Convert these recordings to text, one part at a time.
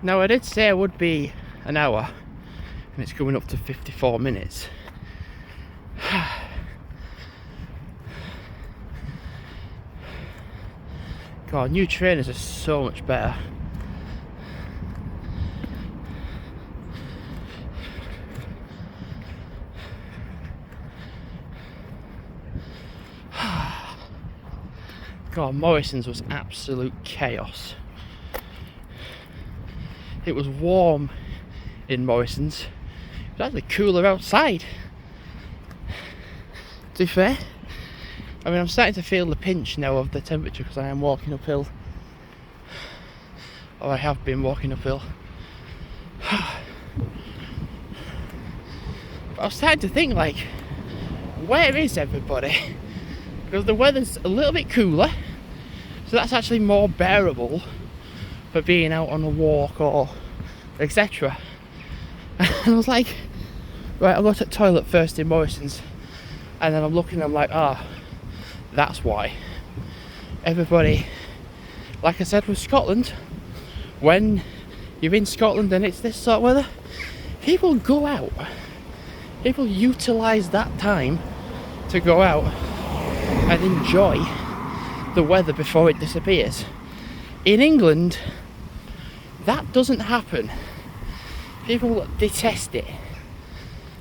Now I did say it would be an hour, and it's coming up to 54 minutes. God, new trainers are so much better. God, Morrison's was absolute chaos. It was warm in Morrison's. It was actually cooler outside. To be fair, I mean, I'm starting to feel the pinch now of the temperature because I am walking uphill. Or I have been walking uphill. But I was starting to think, like, where is everybody? Because the weather's a little bit cooler, so that's actually more bearable for being out on a walk or etc. And I was like, right, I'll go to the toilet first in Morrison's, and then I'm looking, I'm like, that's why. Everybody, like I said with Scotland, when you're in Scotland and it's this sort of weather, people go out. People utilise that time to go out and enjoy the weather before it disappears. In England, that doesn't happen. People detest it.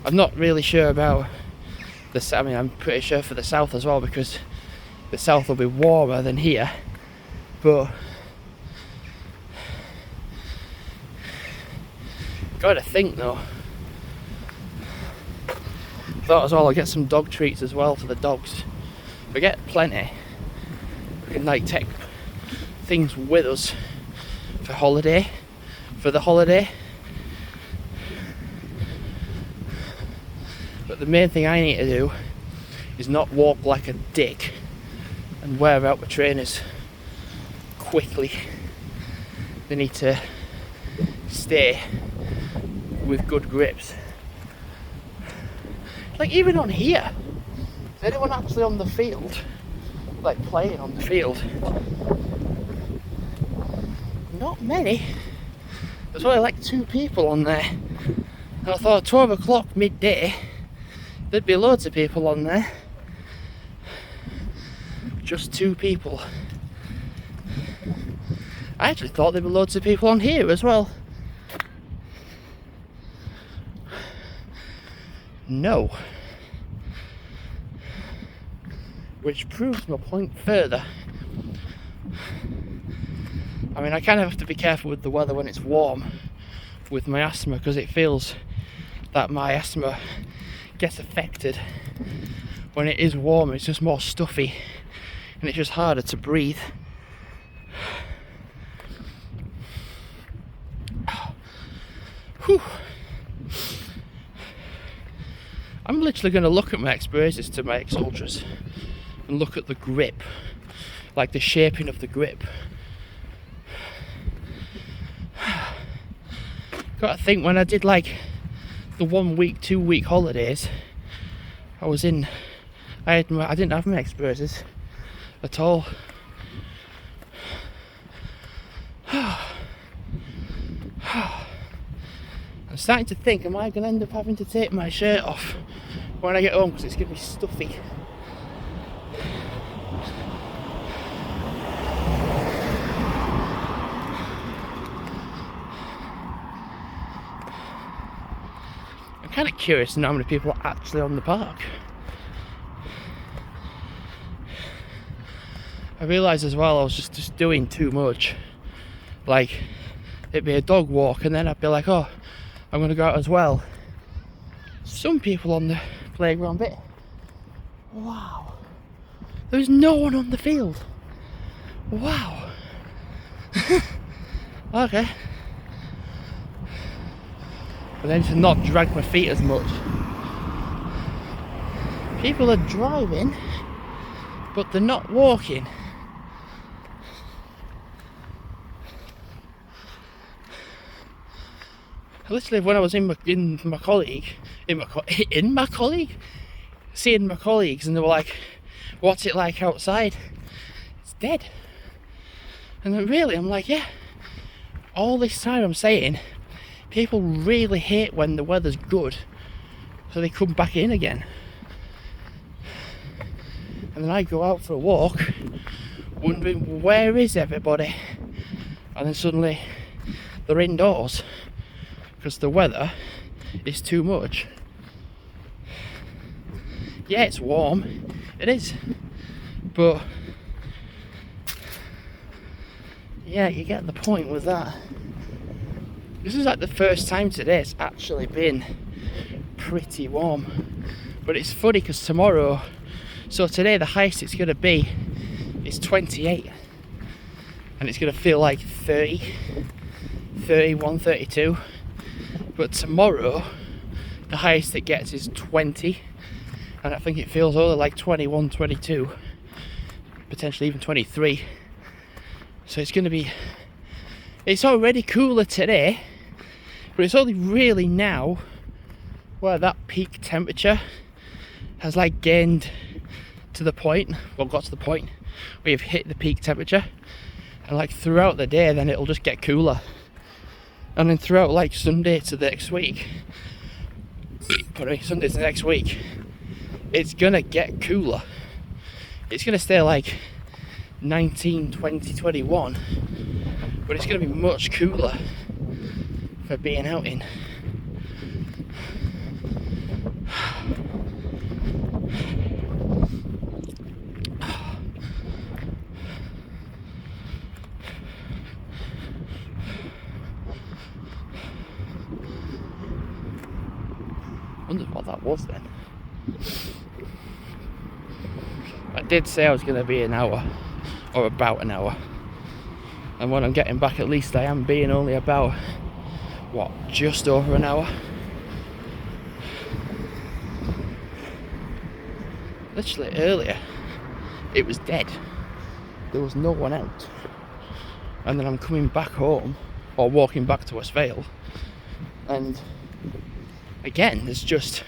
I'm not really sure about the, I mean, I'm pretty sure for the south as well, because the south will be warmer than here, but gotta think though. Thought as well, I'll get some dog treats as well for the dogs. We get plenty. We can like take things with us for the holiday. But the main thing I need to do is not walk like a dick and wear out my trainers quickly. They need to stay with good grips. Like even on here, is anyone actually on the field? Like playing on the field? Not many. There's only like 2 people on there. And I thought 12 o'clock midday, there'd be loads of people on there. Just 2 people. I actually thought there were loads of people on here as well. No. Which proves my point further. I mean, I kind of have to be careful with the weather when it's warm with my asthma, because it feels that my asthma gets affected when it is warm. It's just more stuffy and it's just harder to breathe. Whew. I'm literally going to look at my X-Braces to my X-Ultras and look at the grip, like the shaping of the grip. Got to think, when I did like the 1 week, 2 week holidays, I didn't have my X-Braces at all. I'm starting to think, am I going to end up having to take my shirt off when I get home because it's going to be stuffy? I'm kind of curious to know how many people are actually on the park. I realised as well I was just doing too much. Like, it'd be a dog walk and then I'd be like, oh, I'm going to go out as well. Some people on the playground bit. Wow. There's no one on the field. Wow. Okay. But then to not drag my feet as much. People are driving, but they're not walking. Literally, when I was seeing my colleagues, and they were like, "What's it like outside?" It's dead. And then really, I'm like, yeah. all this time I'm saying people really hate when the weather's good, so they come back in again. And then I go out for a walk wondering where is everybody, and then suddenly they're indoors because the weather is too much. Yeah, it's warm, it is, but yeah, you get the point with that. This is like the first time today it's actually been pretty warm, but it's funny because tomorrow, so today the highest it's going to be is 28, and it's going to feel like 30, 31, 32, but tomorrow the highest it gets is 20, and I think it feels only like 21, 22, potentially even 23. So it's going to be, it's already cooler today, but it's only really now where that peak temperature has like gained to the point, well, got to the point where you've hit the peak temperature, and like throughout the day then it'll just get cooler, and then throughout like Sunday to the next week, Sunday to the next week, it's gonna get cooler. It's gonna stay like 19, 20, 21, but it's going to be much cooler for being out in. Wondered what that was then. I did say I was going to be an hour, or about an hour, and when I'm getting back at least I am being only about, what, just over an hour. Literally earlier it was dead, there was no one out, and then I'm coming back home or walking back to West Vale, and again there's just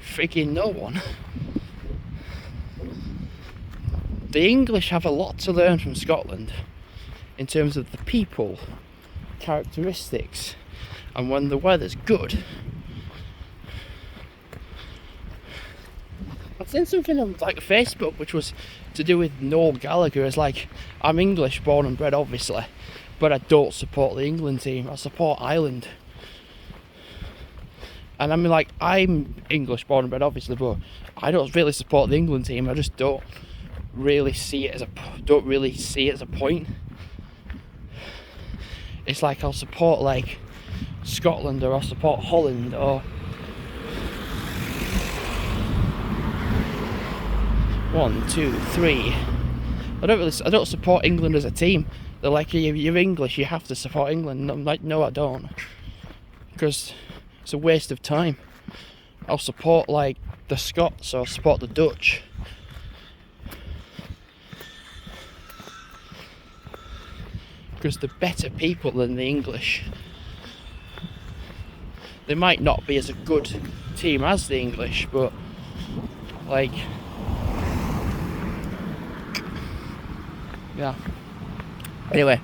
freaking no one. The English have a lot to learn from Scotland in terms of the people, characteristics, and when the weather's good. I've seen something on like Facebook which was to do with Noel Gallagher as like, I'm English born and bred obviously, but I don't support the England team, I support Ireland. And I mean, like, I'm English born and bred obviously, but I don't really support the England team. I just don't really see it as a point. It's like I'll support like Scotland, or I'll support Holland, or 1, 2, 3. I don't support England as a team. They're like, you're English, you have to support England. And I'm like, no, I don't, because it's a waste of time. I'll support like the Scots, or I'll support the Dutch. Because they're better people than the English. They might not be as a good team as the English, but like, yeah. Anyway,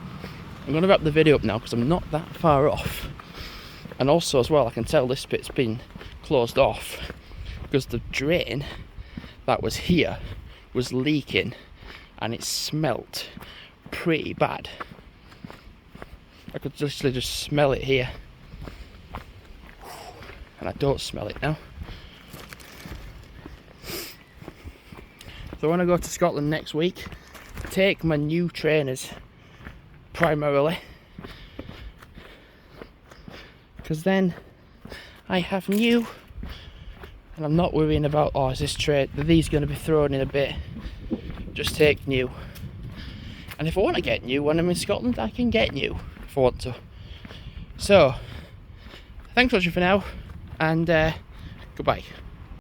I'm going to wrap the video up now because I'm not that far off. And also as well, I can tell this bit's been closed off because the drain that was here was leaking and it smelt pretty bad. I could literally just smell it here, and I don't smell it now. So when I go to Scotland next week, take my new trainers primarily, because then I have new, and I'm not worrying about, oh, is this are these going to be thrown in a bit. Just take new, and if I want to get new when I'm in Scotland, I can get new if I want to. So thanks for watching for now, and goodbye.